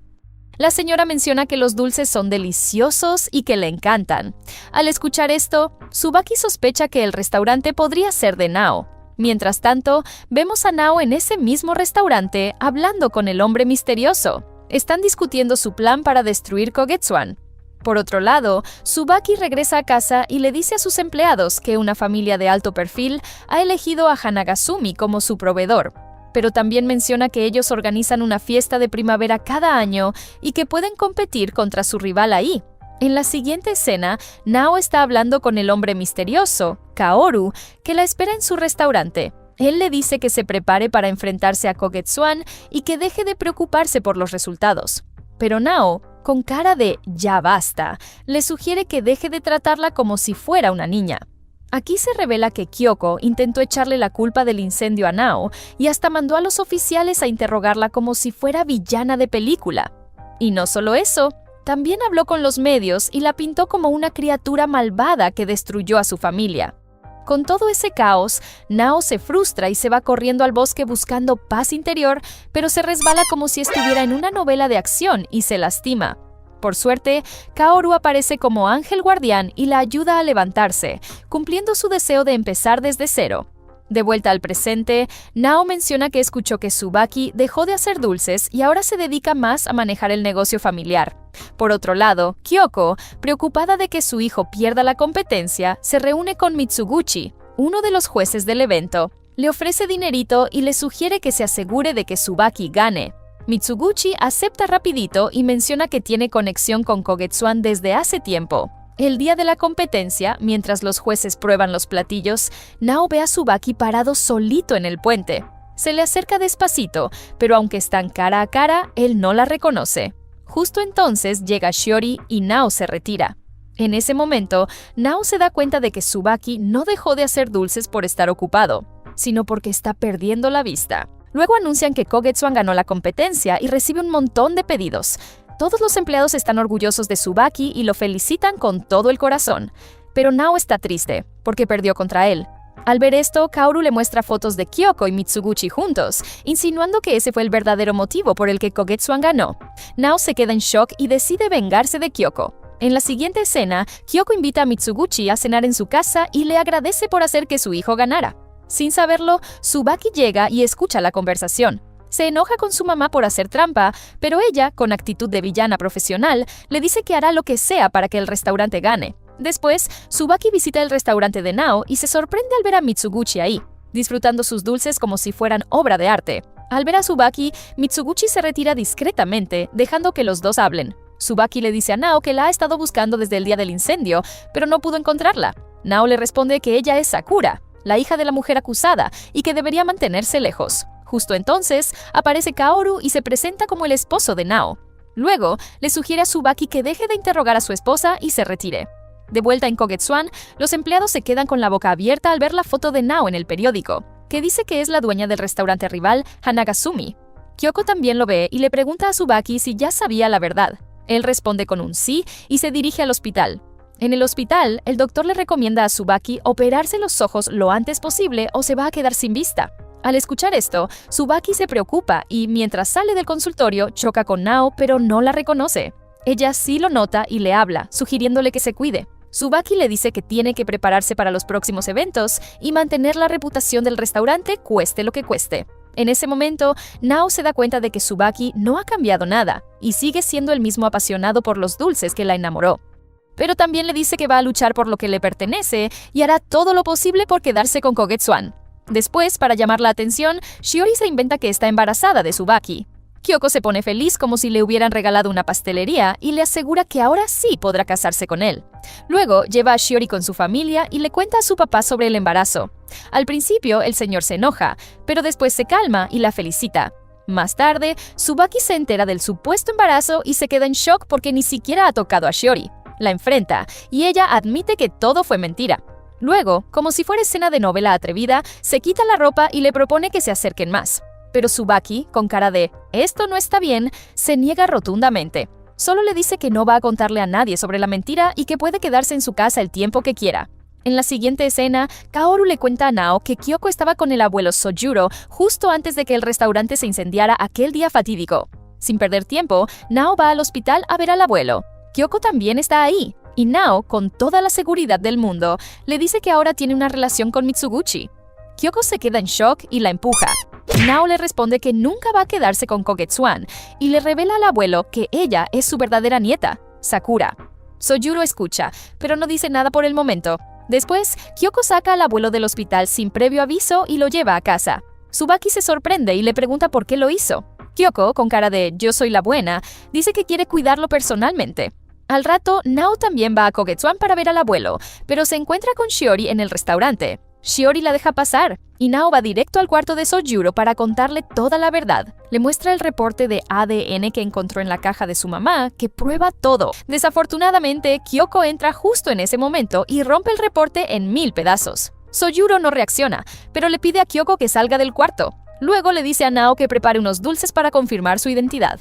La señora menciona que los dulces son deliciosos y que le encantan. Al escuchar esto, Tsubaki sospecha que el restaurante podría ser de Nao. Mientras tanto, vemos a Nao en ese mismo restaurante hablando con el hombre misterioso. Están discutiendo su plan para destruir Kogetsuan. Por otro lado, Tsubaki regresa a casa y le dice a sus empleados que una familia de alto perfil ha elegido a Hanagasumi como su proveedor. Pero también menciona que ellos organizan una fiesta de primavera cada año y que pueden competir contra su rival ahí. En la siguiente escena, Nao está hablando con el hombre misterioso, Kaoru, que la espera en su restaurante. Él le dice que se prepare para enfrentarse a Kogetsuan y que deje de preocuparse por los resultados. Pero Nao, con cara de «ya basta», le sugiere que deje de tratarla como si fuera una niña. Aquí se revela que Kyoko intentó echarle la culpa del incendio a Nao y hasta mandó a los oficiales a interrogarla como si fuera villana de película. Y no solo eso, también habló con los medios y la pintó como una criatura malvada que destruyó a su familia. Con todo ese caos, Nao se frustra y se va corriendo al bosque buscando paz interior, pero se resbala como si estuviera en una novela de acción y se lastima. Por suerte, Kaoru aparece como ángel guardián y la ayuda a levantarse, cumpliendo su deseo de empezar desde cero. De vuelta al presente, Nao menciona que escuchó que Tsubaki dejó de hacer dulces y ahora se dedica más a manejar el negocio familiar. Por otro lado, Kyoko, preocupada de que su hijo pierda la competencia, se reúne con Mitsuguchi, uno de los jueces del evento. Le ofrece dinerito y le sugiere que se asegure de que Tsubaki gane. Mitsuguchi acepta rapidito y menciona que tiene conexión con Kogetsuan desde hace tiempo. El día de la competencia, mientras los jueces prueban los platillos, Nao ve a Tsubaki parado solito en el puente. Se le acerca despacito, pero aunque están cara a cara, él no la reconoce. Justo entonces llega Shiori y Nao se retira. En ese momento, Nao se da cuenta de que Tsubaki no dejó de hacer dulces por estar ocupado, sino porque está perdiendo la vista. Luego anuncian que Kogetsuan ganó la competencia y recibe un montón de pedidos. Todos los empleados están orgullosos de Tsubaki y lo felicitan con todo el corazón. Pero Nao está triste, porque perdió contra él. Al ver esto, Kaoru le muestra fotos de Kyoko y Mitsuguchi juntos, insinuando que ese fue el verdadero motivo por el que Kogetsuan ganó. Nao se queda en shock y decide vengarse de Kyoko. En la siguiente escena, Kyoko invita a Mitsuguchi a cenar en su casa y le agradece por hacer que su hijo ganara. Sin saberlo, Tsubaki llega y escucha la conversación. Se enoja con su mamá por hacer trampa, pero ella, con actitud de villana profesional, le dice que hará lo que sea para que el restaurante gane. Después, Tsubaki visita el restaurante de Nao y se sorprende al ver a Mitsuguchi ahí, disfrutando sus dulces como si fueran obra de arte. Al ver a Tsubaki, Mitsuguchi se retira discretamente, dejando que los dos hablen. Tsubaki le dice a Nao que la ha estado buscando desde el día del incendio, pero no pudo encontrarla. Nao le responde que ella es Sakura, la hija de la mujer acusada, y que debería mantenerse lejos. Justo entonces, aparece Kaoru y se presenta como el esposo de Nao. Luego, le sugiere a Tsubaki que deje de interrogar a su esposa y se retire. De vuelta en Kogetsuan, los empleados se quedan con la boca abierta al ver la foto de Nao en el periódico, que dice que es la dueña del restaurante rival Hanagasumi. Kyoko también lo ve y le pregunta a Tsubaki si ya sabía la verdad. Él responde con un sí y se dirige al hospital. En el hospital, el doctor le recomienda a Tsubaki operarse los ojos lo antes posible o se va a quedar sin vista. Al escuchar esto, Tsubaki se preocupa y mientras sale del consultorio choca con Nao, pero no la reconoce. Ella sí lo nota y le habla, sugiriéndole que se cuide. Tsubaki le dice que tiene que prepararse para los próximos eventos y mantener la reputación del restaurante cueste lo que cueste. En ese momento, Nao se da cuenta de que Tsubaki no ha cambiado nada y sigue siendo el mismo apasionado por los dulces que la enamoró. Pero también le dice que va a luchar por lo que le pertenece y hará todo lo posible por quedarse con Kogetsuan. Después, para llamar la atención, Shiori se inventa que está embarazada de Tsubaki. Kyoko se pone feliz como si le hubieran regalado una pastelería y le asegura que ahora sí podrá casarse con él. Luego, lleva a Shiori con su familia y le cuenta a su papá sobre el embarazo. Al principio, el señor se enoja, pero después se calma y la felicita. Más tarde, Tsubaki se entera del supuesto embarazo y se queda en shock porque ni siquiera ha tocado a Shiori. La enfrenta y ella admite que todo fue mentira. Luego, como si fuera escena de novela atrevida, se quita la ropa y le propone que se acerquen más. Pero Tsubaki, con cara de «esto no está bien», se niega rotundamente. Solo le dice que no va a contarle a nadie sobre la mentira y que puede quedarse en su casa el tiempo que quiera. En la siguiente escena, Kaoru le cuenta a Nao que Kyoko estaba con el abuelo Sojuro justo antes de que el restaurante se incendiara aquel día fatídico. Sin perder tiempo, Nao va al hospital a ver al abuelo. Kyoko también está ahí, y Nao, con toda la seguridad del mundo, le dice que ahora tiene una relación con Mitsuguchi. Kyoko se queda en shock y la empuja. Nao le responde que nunca va a quedarse con Kogetsuan y le revela al abuelo que ella es su verdadera nieta, Sakura. Sojuro escucha, pero no dice nada por el momento. Después, Kyoko saca al abuelo del hospital sin previo aviso y lo lleva a casa. Tsubaki se sorprende y le pregunta por qué lo hizo. Kyoko, con cara de «yo soy la buena», dice que quiere cuidarlo personalmente. Al rato, Nao también va a Kogetsuan para ver al abuelo, pero se encuentra con Shiori en el restaurante. Shiori la deja pasar, y Nao va directo al cuarto de Sojuro para contarle toda la verdad. Le muestra el reporte de ADN que encontró en la caja de su mamá, que prueba todo. Desafortunadamente, Kyoko entra justo en ese momento y rompe el reporte en 1000 pedazos. Sojuro no reacciona, pero le pide a Kyoko que salga del cuarto. Luego le dice a Nao que prepare unos dulces para confirmar su identidad.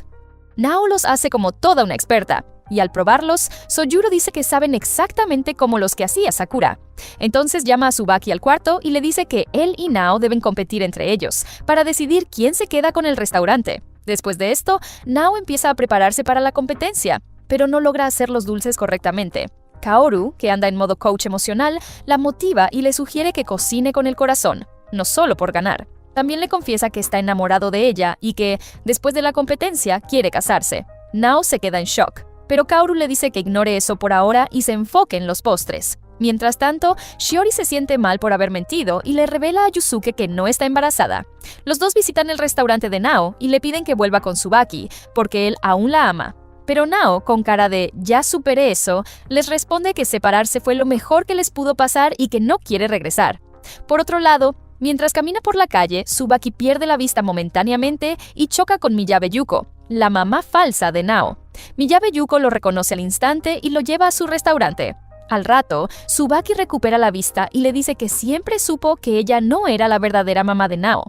Nao los hace como toda una experta, y al probarlos, Sojuro dice que saben exactamente como los que hacía Sakura. Entonces llama a Tsubaki al cuarto y le dice que él y Nao deben competir entre ellos, para decidir quién se queda con el restaurante. Después de esto, Nao empieza a prepararse para la competencia, pero no logra hacer los dulces correctamente. Kaoru, que anda en modo coach emocional, la motiva y le sugiere que cocine con el corazón, no solo por ganar. También le confiesa que está enamorado de ella y que, después de la competencia, quiere casarse. Nao se queda en shock, pero Kaoru le dice que ignore eso por ahora y se enfoque en los postres. Mientras tanto, Shiori se siente mal por haber mentido y le revela a Yusuke que no está embarazada. Los dos visitan el restaurante de Nao y le piden que vuelva con Tsubaki, porque él aún la ama. Pero Nao, con cara de «ya superé eso», les responde que separarse fue lo mejor que les pudo pasar y que no quiere regresar. Por otro lado, mientras camina por la calle, Tsubaki pierde la vista momentáneamente y choca con Miyabe Yuko, la mamá falsa de Nao. Miyabe Yuko lo reconoce al instante y lo lleva a su restaurante. Al rato, Tsubaki recupera la vista y le dice que siempre supo que ella no era la verdadera mamá de Nao.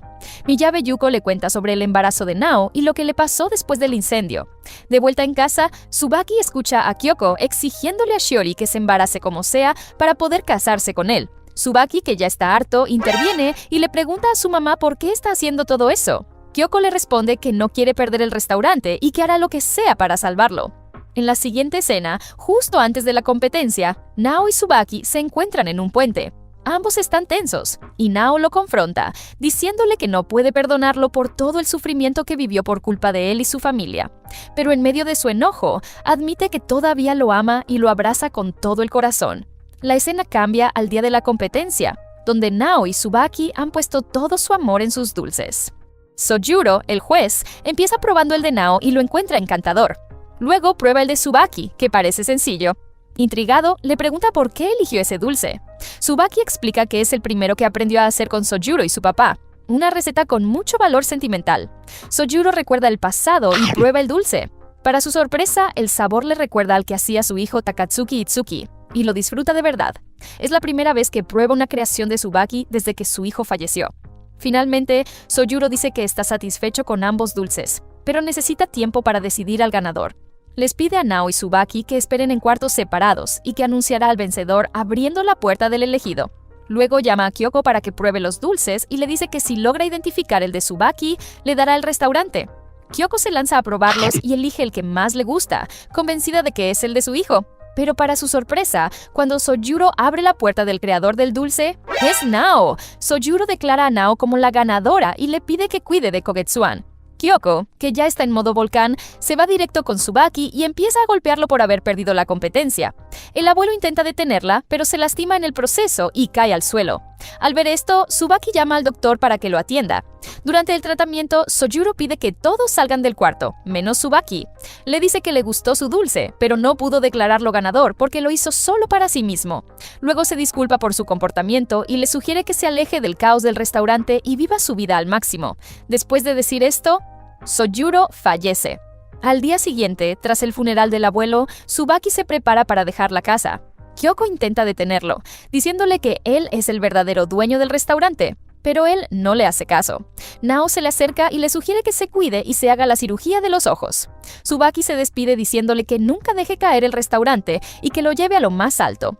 Miyabe Yuko le cuenta sobre el embarazo de Nao y lo que le pasó después del incendio. De vuelta en casa, Tsubaki escucha a Kyoko exigiéndole a Shiori que se embarace como sea para poder casarse con él, Tsubaki, que ya está harto, interviene y le pregunta a su mamá por qué está haciendo todo eso. Kyoko le responde que no quiere perder el restaurante y que hará lo que sea para salvarlo. En la siguiente escena, justo antes de la competencia, Nao y Tsubaki se encuentran en un puente. Ambos están tensos, y Nao lo confronta, diciéndole que no puede perdonarlo por todo el sufrimiento que vivió por culpa de él y su familia. Pero en medio de su enojo, admite que todavía lo ama y lo abraza con todo el corazón. La escena cambia al día de la competencia, donde Nao y Tsubaki han puesto todo su amor en sus dulces. Sojuro, el juez, empieza probando el de Nao y lo encuentra encantador. Luego prueba el de Tsubaki, que parece sencillo. Intrigado, le pregunta por qué eligió ese dulce. Tsubaki explica que es el primero que aprendió a hacer con Sojuro y su papá, una receta con mucho valor sentimental. Sojuro recuerda el pasado y prueba el dulce. Para su sorpresa, el sabor le recuerda al que hacía su hijo Takatsuki Itsuki, y lo disfruta de verdad. Es la primera vez que prueba una creación de Tsubaki desde que su hijo falleció. Finalmente, Sojuro dice que está satisfecho con ambos dulces, pero necesita tiempo para decidir al ganador. Les pide a Nao y Tsubaki que esperen en cuartos separados y que anunciará al vencedor abriendo la puerta del elegido. Luego llama a Kyoko para que pruebe los dulces y le dice que si logra identificar el de Tsubaki, le dará el restaurante. Kyoko se lanza a probarlos y elige el que más le gusta, convencida de que es el de su hijo. Pero para su sorpresa, cuando Sojuro abre la puerta del creador del dulce, es Nao. Sojuro declara a Nao como la ganadora y le pide que cuide de Kogetsuan. Kyoko, que ya está en modo volcán, se va directo con Tsubaki y empieza a golpearlo por haber perdido la competencia. El abuelo intenta detenerla, pero se lastima en el proceso y cae al suelo. Al ver esto, Tsubaki llama al doctor para que lo atienda. Durante el tratamiento, Sojuro pide que todos salgan del cuarto, menos Tsubaki. Le dice que le gustó su dulce, pero no pudo declararlo ganador porque lo hizo solo para sí mismo. Luego se disculpa por su comportamiento y le sugiere que se aleje del caos del restaurante y viva su vida al máximo. Después de decir esto, Sojuro fallece. Al día siguiente, tras el funeral del abuelo, Tsubaki se prepara para dejar la casa. Kyoko intenta detenerlo, diciéndole que él es el verdadero dueño del restaurante, pero él no le hace caso. Nao se le acerca y le sugiere que se cuide y se haga la cirugía de los ojos. Tsubaki se despide diciéndole que nunca deje caer el restaurante y que lo lleve a lo más alto.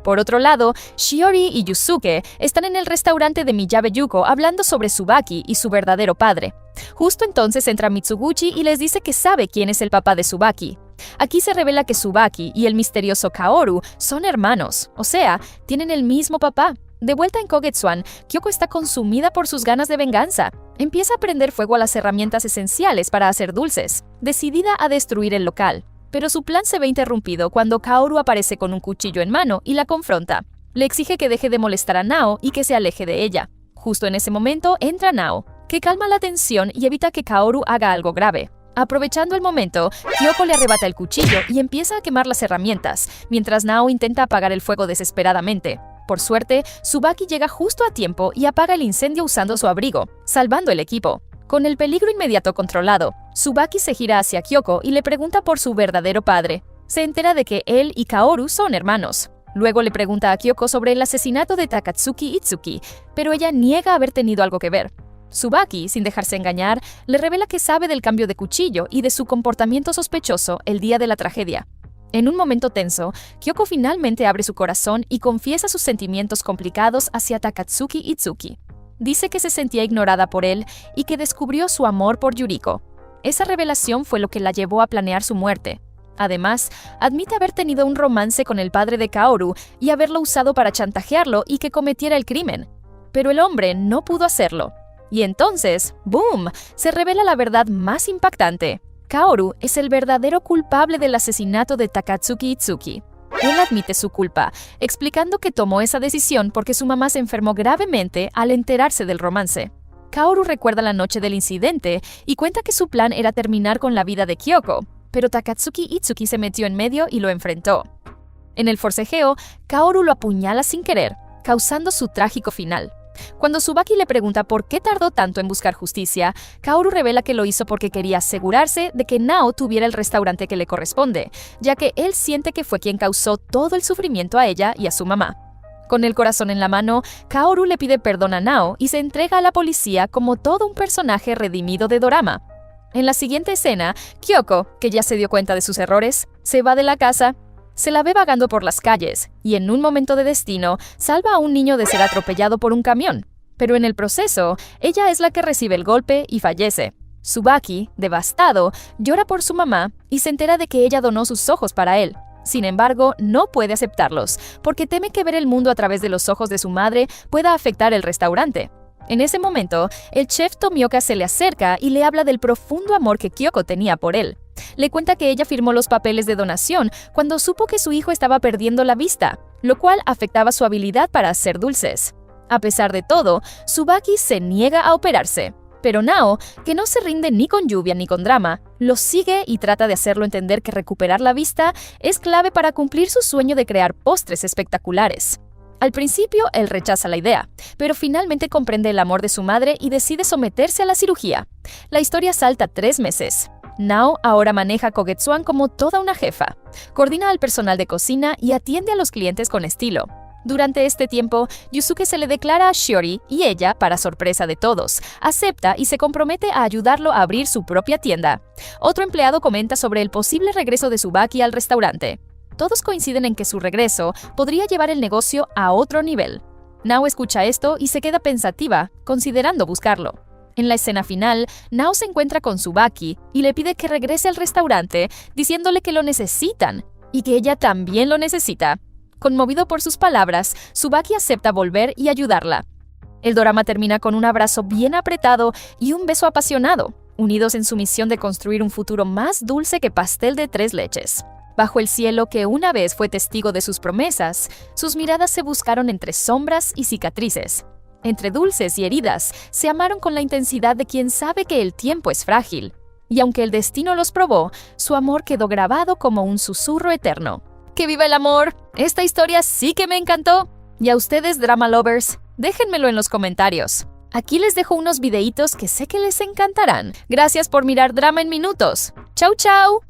Por otro lado, Shiori y Yusuke están en el restaurante de Miyabe Yuko hablando sobre Tsubaki y su verdadero padre. Justo entonces entra Mitsuguchi y les dice que sabe quién es el papá de Tsubaki. Aquí se revela que Tsubaki y el misterioso Kaoru son hermanos, o sea, tienen el mismo papá. De vuelta en Kogetsuan, Kyoko está consumida por sus ganas de venganza. Empieza a prender fuego a las herramientas esenciales para hacer dulces, decidida a destruir el local. Pero su plan se ve interrumpido cuando Kaoru aparece con un cuchillo en mano y la confronta. Le exige que deje de molestar a Nao y que se aleje de ella. Justo en ese momento entra Nao, que calma la tensión y evita que Kaoru haga algo grave. Aprovechando el momento, Kyoko le arrebata el cuchillo y empieza a quemar las herramientas, mientras Nao intenta apagar el fuego desesperadamente. Por suerte, Tsubaki llega justo a tiempo y apaga el incendio usando su abrigo, salvando el equipo. Con el peligro inmediato controlado, Tsubaki se gira hacia Kyoko y le pregunta por su verdadero padre. Se entera de que él y Kaoru son hermanos. Luego le pregunta a Kyoko sobre el asesinato de Takatsuki Itsuki, pero ella niega haber tenido algo que ver. Tsubaki, sin dejarse engañar, le revela que sabe del cambio de cuchillo y de su comportamiento sospechoso el día de la tragedia. En un momento tenso, Kyoko finalmente abre su corazón y confiesa sus sentimientos complicados hacia Takatsuki Itsuki. Dice que se sentía ignorada por él y que descubrió su amor por Yuriko. Esa revelación fue lo que la llevó a planear su muerte. Además, admite haber tenido un romance con el padre de Kaoru y haberlo usado para chantajearlo y que cometiera el crimen. Pero el hombre no pudo hacerlo. Y entonces, ¡boom!, se revela la verdad más impactante. Kaoru es el verdadero culpable del asesinato de Takatsuki Itsuki. Él admite su culpa, explicando que tomó esa decisión porque su mamá se enfermó gravemente al enterarse del romance. Kaoru recuerda la noche del incidente y cuenta que su plan era terminar con la vida de Kyoko, pero Takatsuki Itsuki se metió en medio y lo enfrentó. En el forcejeo, Kaoru lo apuñala sin querer, causando su trágico final. Cuando Tsubaki le pregunta por qué tardó tanto en buscar justicia, Kaoru revela que lo hizo porque quería asegurarse de que Nao tuviera el restaurante que le corresponde, ya que él siente que fue quien causó todo el sufrimiento a ella y a su mamá. Con el corazón en la mano, Kaoru le pide perdón a Nao y se entrega a la policía como todo un personaje redimido de dorama. En la siguiente escena, Kyoko, que ya se dio cuenta de sus errores, se va de la casa. Se la ve vagando por las calles y en un momento de destino salva a un niño de ser atropellado por un camión. Pero en el proceso, ella es la que recibe el golpe y fallece. Tsubaki, devastado, llora por su mamá y se entera de que ella donó sus ojos para él. Sin embargo, no puede aceptarlos, porque teme que ver el mundo a través de los ojos de su madre pueda afectar el restaurante. En ese momento, el chef Tomioka se le acerca y le habla del profundo amor que Kyoko tenía por él. Le cuenta que ella firmó los papeles de donación cuando supo que su hijo estaba perdiendo la vista, lo cual afectaba su habilidad para hacer dulces. A pesar de todo, Tsubaki se niega a operarse. Pero Nao, que no se rinde ni con lluvia ni con drama, lo sigue y trata de hacerlo entender que recuperar la vista es clave para cumplir su sueño de crear postres espectaculares. Al principio, él rechaza la idea, pero finalmente comprende el amor de su madre y decide someterse a la cirugía. La historia salta 3 meses. Nao ahora maneja Kogetsuan como toda una jefa. Coordina al personal de cocina y atiende a los clientes con estilo. Durante este tiempo, Yusuke se le declara a Shiori y ella, para sorpresa de todos, acepta y se compromete a ayudarlo a abrir su propia tienda. Otro empleado comenta sobre el posible regreso de Tsubaki al restaurante. Todos coinciden en que su regreso podría llevar el negocio a otro nivel. Nao escucha esto y se queda pensativa, considerando buscarlo. En la escena final, Nao se encuentra con Tsubaki y le pide que regrese al restaurante, diciéndole que lo necesitan y que ella también lo necesita. Conmovido por sus palabras, Tsubaki acepta volver y ayudarla. El drama termina con un abrazo bien apretado y un beso apasionado, unidos en su misión de construir un futuro más dulce que pastel de 3 leches. Bajo el cielo que una vez fue testigo de sus promesas, sus miradas se buscaron entre sombras y cicatrices. Entre dulces y heridas, se amaron con la intensidad de quien sabe que el tiempo es frágil. Y aunque el destino los probó, su amor quedó grabado como un susurro eterno. ¡Que viva el amor! Esta historia sí que me encantó. Y a ustedes, drama lovers, déjenmelo en los comentarios. Aquí les dejo unos videitos que sé que les encantarán. Gracias por mirar Drama en Minutos. ¡Chau, chau!